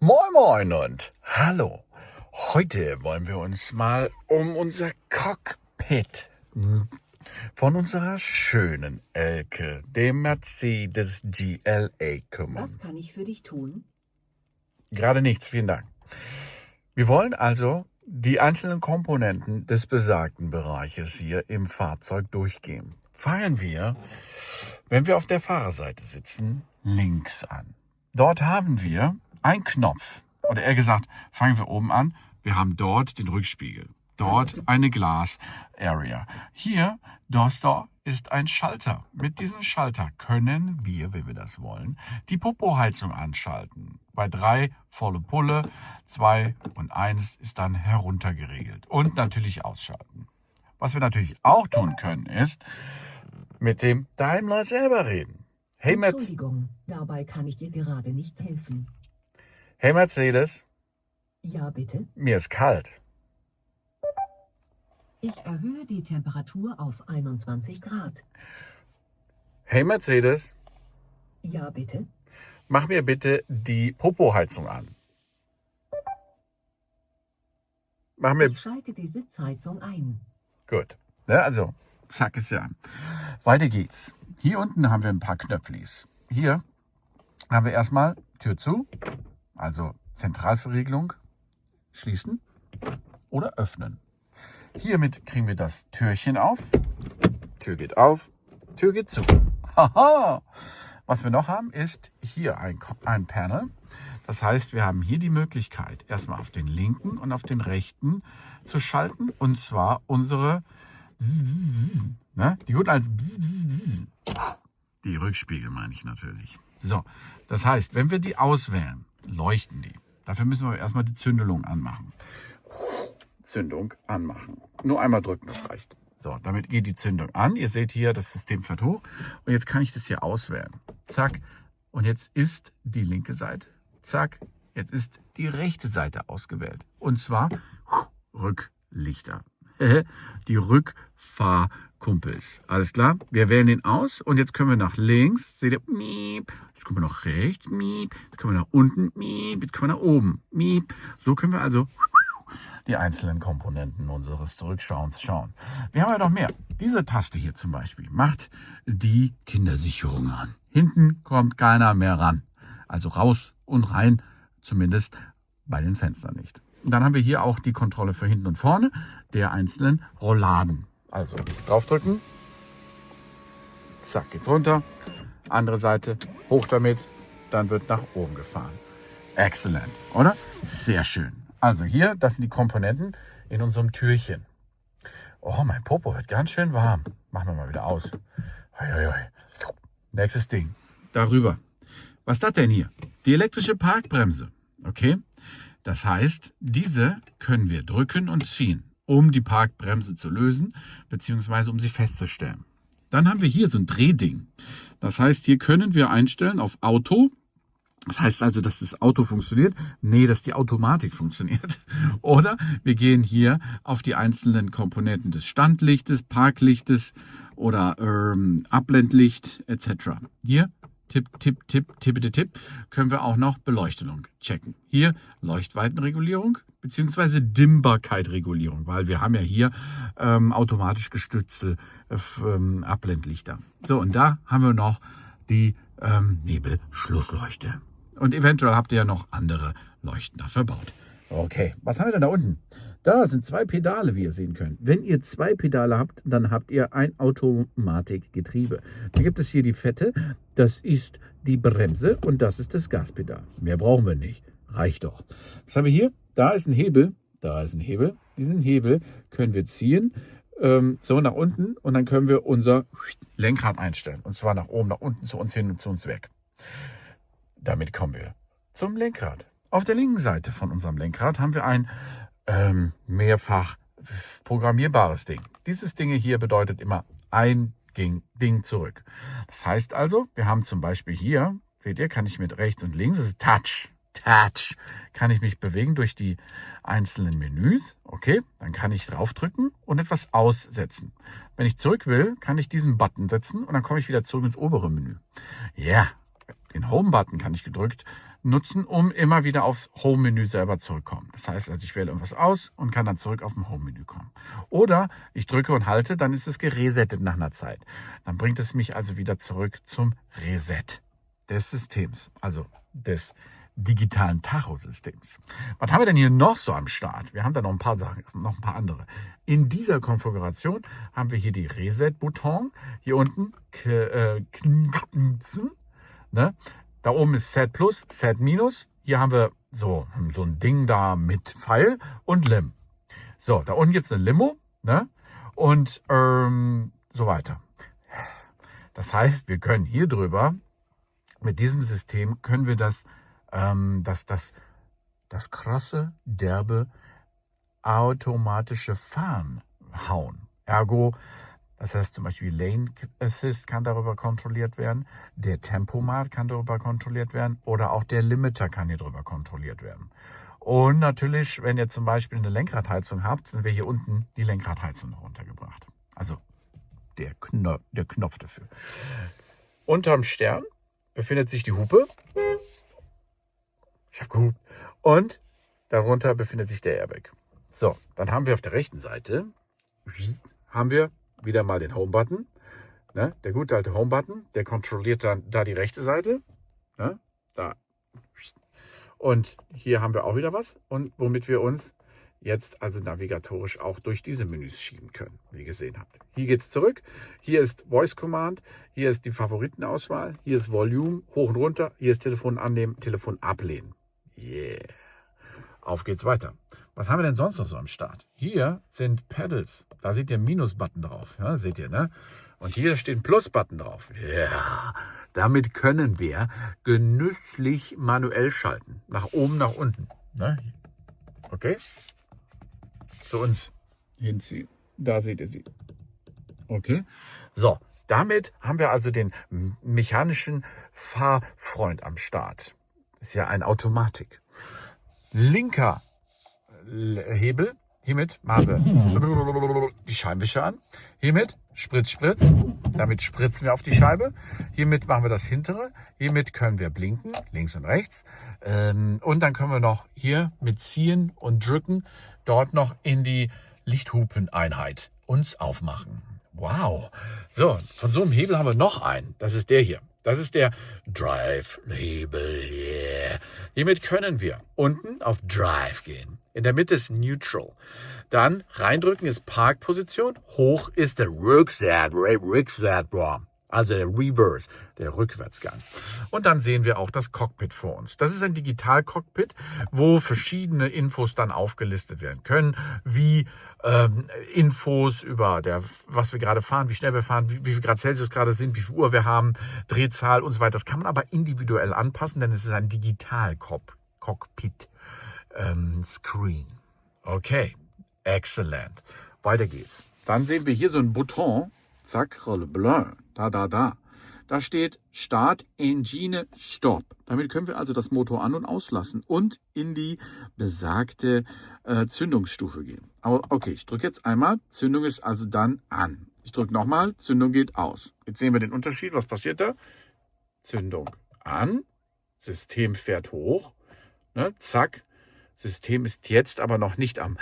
Moin Moin und hallo. Heute wollen wir uns mal um unser Cockpit von unserer schönen Elke, dem Mercedes GLA, kümmern. Was kann ich für dich tun? Gerade nichts, vielen Dank. Wir wollen also die einzelnen Komponenten des besagten Bereiches hier im Fahrzeug durchgehen. Fangen wir, wenn wir auf der Fahrerseite sitzen, links an. Dort haben wir einen Knopf. Oder eher gesagt, fangen wir oben an. Wir haben dort den Rückspiegel. Dort eine Glas-Area. Hier, das da, ist ein Schalter. Mit diesem Schalter können wir, wenn wir das wollen, die Popo-Heizung anschalten. Bei 3 volle Pulle, 2 und 1 ist dann heruntergeregelt. Und natürlich ausschalten. Was wir natürlich auch tun können, ist mit dem Daimler selber reden. Hey, Entschuldigung, dabei kann ich dir gerade nicht helfen. Hey Mercedes, Ja, bitte. mir ist kalt. Ich erhöhe die Temperatur auf 21 Grad. Hey Mercedes, Ja, bitte. mach mir bitte die Popo-Heizung an. Mach mir... Ich schalte die Sitzheizung ein. Gut. Ja, also, zack ist ja an. Weiter geht's. Hier unten haben wir ein paar Knöpflis. Hier haben wir erstmal Tür zu, also Zentralverriegelung, schließen oder öffnen. Hiermit kriegen wir das Türchen auf. Tür geht auf, Tür geht zu. Haha! Was wir noch haben, ist hier ein Panel. Das heißt, wir haben hier die Möglichkeit, erstmal auf den linken und auf den rechten zu schalten. Und zwar unsere, ne? Die gut als die Rückspiegel meine ich natürlich. So, das heißt, wenn wir die auswählen, leuchten die. Dafür müssen wir erstmal die Zündelung anmachen. Zündung anmachen. Nur einmal drücken, das reicht. So, damit geht die Zündung an. Ihr seht hier, das System fährt hoch. Und jetzt kann ich das hier auswählen. Zack. Und jetzt ist die linke Seite. Zack. Jetzt ist die rechte Seite ausgewählt. Und zwar Rücklichter. Die Rückfahrkumpels. Alles klar? Wir wählen den aus. Und jetzt können wir nach links. Seht ihr? Miep. Jetzt können wir nach rechts. Miep. Jetzt können wir nach unten. Miep. Jetzt können wir nach oben. Miep. So können wir also die einzelnen Komponenten unseres Zurückschauens schauen. Wir haben ja noch mehr. Diese Taste hier zum Beispiel macht die Kindersicherung an. Hinten kommt keiner mehr ran. Also raus und rein, zumindest bei den Fenstern nicht. Und dann haben wir hier auch die Kontrolle für hinten und vorne der einzelnen Rolladen. Also draufdrücken. Zack, geht's runter. Andere Seite, hoch damit. Dann wird nach oben gefahren. Excellent, oder? Sehr schön. Also hier, das sind die Komponenten in unserem Türchen. Oh, mein Popo wird ganz schön warm. Machen wir mal wieder aus. Hoi, hoi, hoi. Nächstes Ding. Darüber. Was ist das denn hier? Die elektrische Parkbremse. Okay? Das heißt, diese können wir drücken und ziehen, um die Parkbremse zu lösen, beziehungsweise um sie festzustellen. Dann haben wir hier so ein Drehding. Das heißt, hier können wir einstellen auf Auto. Das heißt also, dass das Auto funktioniert? Nee, dass die Automatik funktioniert. Oder wir gehen hier auf die einzelnen Komponenten des Standlichtes, Parklichtes oder Abblendlicht etc. Hier, Tipp, können wir auch noch Beleuchtung checken. Hier Leuchtweitenregulierung bzw. Dimmbarkeitregulierung, weil wir haben ja hier automatisch gestützte Abblendlichter. So, und da haben wir noch die Nebelschlussleuchte. Und eventuell habt ihr ja noch andere Leuchten da verbaut. Okay, was haben wir denn da unten? Da sind 2 Pedale, wie ihr sehen könnt. Wenn ihr 2 Pedale habt, dann habt ihr ein Automatikgetriebe. Da gibt es hier die fette, das ist die Bremse und das ist das Gaspedal. Mehr brauchen wir nicht, reicht doch. Was haben wir hier? Da ist ein Hebel, da ist ein Hebel. Diesen Hebel können wir ziehen, so nach unten und dann können wir unser Lenkrad einstellen. Und zwar nach oben, nach unten, zu uns hin und zu uns weg. Damit kommen wir zum Lenkrad. Auf der linken Seite von unserem Lenkrad haben wir ein mehrfach programmierbares Ding. Dieses Ding hier bedeutet immer ein Ding zurück. Das heißt also, wir haben zum Beispiel hier, seht ihr, kann ich mit rechts und links, das ist Touch, kann ich mich bewegen durch die einzelnen Menüs. Okay, dann kann ich draufdrücken und etwas aussetzen. Wenn ich zurück will, kann ich diesen Button setzen und dann komme ich wieder zurück ins obere Menü. Ja, den Home-Button kann ich gedrückt nutzen, um immer wieder aufs Home-Menü selber zurückkommen. Das heißt, also ich wähle irgendwas aus und kann dann zurück auf dem Home-Menü kommen. Oder ich drücke und halte, dann ist es geresettet nach einer Zeit. Dann bringt es mich also wieder zurück zum Reset des Systems, also des digitalen Tachosystems. Was haben wir denn hier noch so am Start? Wir haben da noch ein paar Sachen, noch ein paar andere. In dieser Konfiguration haben wir hier die Reset-Button. Hier unten ne? Da oben ist Set Plus, Set Minus. Hier haben wir so ein Ding da mit Pfeil und Lim. So, da unten gibt es eine Limo, ne? Und so weiter. Das heißt, wir können hier drüber, mit diesem System können wir das krasse, derbe, automatische Fahren hauen. Ergo, das heißt zum Beispiel Lane Assist kann darüber kontrolliert werden, der Tempomat kann darüber kontrolliert werden oder auch der Limiter kann hier drüber kontrolliert werden. Und natürlich, wenn ihr zum Beispiel eine Lenkradheizung habt, dann wäre hier unten die Lenkradheizung noch untergebracht. Also der Knopf dafür. Unterm Stern befindet sich die Hupe. Ich habe gehupt. Und darunter befindet sich der Airbag. So, dann haben wir auf der rechten Seite haben wir wieder mal den Home-Button. Ne? Der gute alte Home-Button, der kontrolliert dann da die rechte Seite. Ne? Da. Und hier haben wir auch wieder was. Und womit wir uns jetzt also navigatorisch auch durch diese Menüs schieben können, wie ihr gesehen habt. Hier geht es zurück. Hier ist Voice Command. Hier ist die Favoritenauswahl. Hier ist Volume, hoch und runter. Hier ist Telefon annehmen, Telefon ablehnen. Yeah. Auf geht's weiter. Was haben wir denn sonst noch so am Start? Hier sind Pedals. Da seht ihr Minus-Button drauf. Ja, seht ihr, ne? Und hier steht ein Plus-Button drauf. Ja. Yeah. Damit können wir genüsslich manuell schalten. Nach oben, nach unten. Ne? Okay? Zu uns hinziehen. Da seht ihr sie. Okay? So, damit haben wir also den mechanischen Fahrfreund am Start. Ist ja eine Automatik. Linker Hebel. Hiermit machen wir die Scheibenwischer an. Hiermit Spritz, Spritz. Damit spritzen wir auf die Scheibe. Hiermit machen wir das hintere. Hiermit können wir blinken, links und rechts. Und dann können wir noch hier mit Ziehen und Drücken dort noch in die Lichthupeneinheit uns aufmachen. Wow. So, von so einem Hebel haben wir noch einen. Das ist der hier. Das ist der Drive-Hebel. Yeah. Hiermit können wir unten auf Drive gehen. In der Mitte ist Neutral. Dann reindrücken ist Parkposition. Hoch ist der Rückwärts, also der Reverse, der Rückwärtsgang. Und dann sehen wir auch das Cockpit vor uns. Das ist ein Digital-Cockpit, wo verschiedene Infos dann aufgelistet werden können, wie Infos über was wir gerade fahren, wie schnell wir fahren, wie viel Grad Celsius gerade sind, wie viel Uhr wir haben, Drehzahl und so weiter. Das kann man aber individuell anpassen, denn es ist ein Digital-Cockpit Screen. Okay, excellent. Weiter geht's. Dann sehen wir hier so einen Button, zack, Rolle Blanc, da. Da steht Start, Engine, Stop. Damit können wir also das Motor an- und auslassen und in die besagte Zündungsstufe gehen. Okay, ich drücke jetzt einmal. Zündung ist also dann an. Ich drücke nochmal. Zündung geht aus. Jetzt sehen wir den Unterschied. Was passiert da? Zündung an. System fährt hoch. Ne, zack. System ist jetzt aber noch nicht am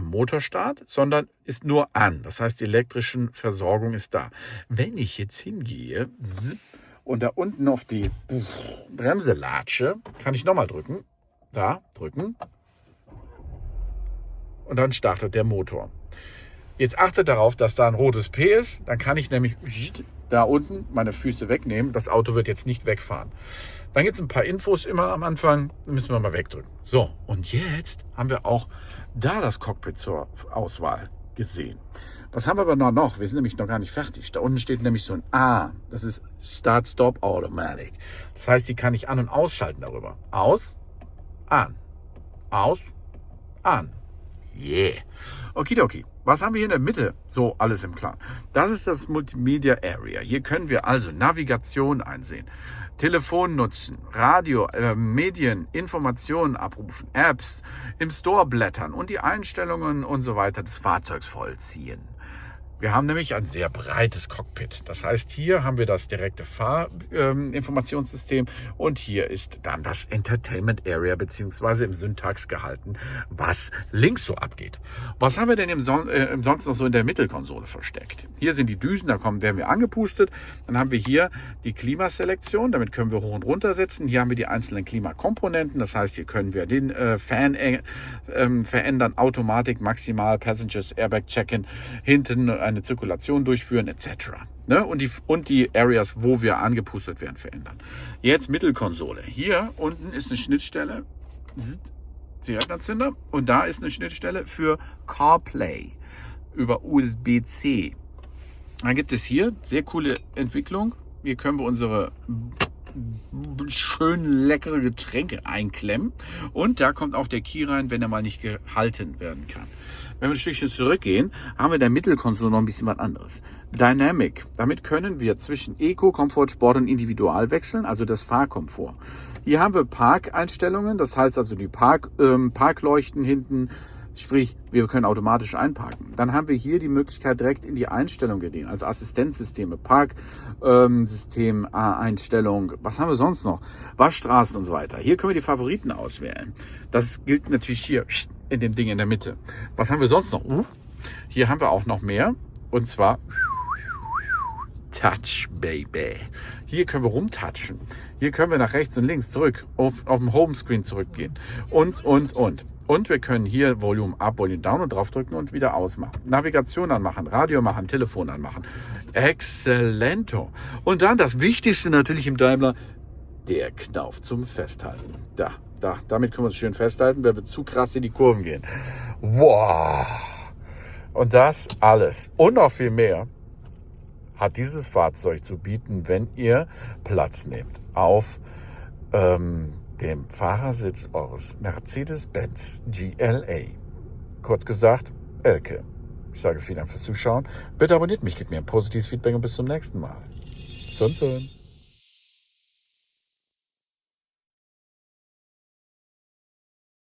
Motorstart, sondern ist nur an. Das heißt, die elektrische Versorgung ist da. Wenn ich jetzt hingehe und da unten auf die Bremse latsche, kann ich nochmal drücken. Da, drücken. Und dann startet der Motor. Jetzt achtet darauf, dass da ein rotes P ist. Dann kann ich nämlich da unten meine Füße wegnehmen. Das Auto wird jetzt nicht wegfahren. Dann gibt es ein paar Infos immer am Anfang. Müssen wir mal wegdrücken. So, und jetzt haben wir auch da das Cockpit zur Auswahl gesehen. Was haben wir aber noch? Wir sind nämlich noch gar nicht fertig. Da unten steht nämlich so ein A. Das ist Start-Stop Automatic. Das heißt, die kann ich an- und ausschalten darüber. Aus, an. Aus, an. Yeah. Okidoki. Was haben wir hier in der Mitte? So, alles im Klaren. Das ist das Multimedia Area. Hier können wir also Navigation einsehen, Telefon nutzen, Radio, Medien, Informationen abrufen, Apps, im Store blättern und die Einstellungen und so weiter des Fahrzeugs vollziehen. Wir haben nämlich ein sehr breites Cockpit. Das heißt, hier haben wir das direkte Fahrinformationssystem und hier ist dann das Entertainment Area beziehungsweise im Syntax gehalten, was links so abgeht. Was haben wir denn sonst noch so in der Mittelkonsole versteckt? Hier sind die Düsen, werden wir angepustet. Dann haben wir hier die Klimaselektion, damit können wir hoch und runter setzen. Hier haben wir die einzelnen Klimakomponenten, das heißt, hier können wir den Fan verändern, Automatik, maximal, Passengers, Airbag checken, hinten eine Zirkulation durchführen etc. Ne? Und die Areas, wo wir angepustet werden, verändern. Jetzt Mittelkonsole. Hier unten ist eine Schnittstelle, Zigarettenanzünder, und da ist eine Schnittstelle für CarPlay über USB-C. Dann gibt es hier sehr coole Entwicklung. Hier können wir unsere schön leckere Getränke einklemmen und da kommt auch der Key rein, wenn er mal nicht gehalten werden kann. Wenn wir ein Stückchen zurückgehen, haben wir in der Mittelkonsole noch ein bisschen was anderes. Dynamic, damit können wir zwischen Eco, Komfort, Sport und Individual wechseln, also das Fahrkomfort. Hier haben wir Parkeinstellungen, das heißt also die Parkleuchten hinten, sprich, wir können automatisch einparken. Dann haben wir hier die Möglichkeit, direkt in die Einstellung gehen, also Assistenzsysteme, Parksystem, Einstellung. Was haben wir sonst noch? Waschstraßen und so weiter. Hier können wir die Favoriten auswählen. Das gilt natürlich hier in dem Ding in der Mitte. Was haben wir sonst noch? Hier haben wir auch noch mehr. Und zwar Touch, Baby. Hier können wir rumtatschen. Hier können wir nach rechts und links zurück auf dem Homescreen zurückgehen. Und. Und wir können hier Volume Up, Volume Down und draufdrücken und wieder ausmachen. Navigation anmachen, Radio machen, Telefon anmachen. Exzellento. Und dann das Wichtigste natürlich im Daimler, der Knauf zum Festhalten. Damit können wir uns schön festhalten, wenn wir zu krass in die Kurven gehen. Wow. Und das alles und noch viel mehr hat dieses Fahrzeug zu bieten, wenn ihr Platz nehmt auf dem Fahrersitz eures Mercedes-Benz GLA. Kurz gesagt, Elke. Ich sage vielen Dank fürs Zuschauen. Bitte abonniert mich, gebt mir ein positives Feedback und bis zum nächsten Mal. Sun.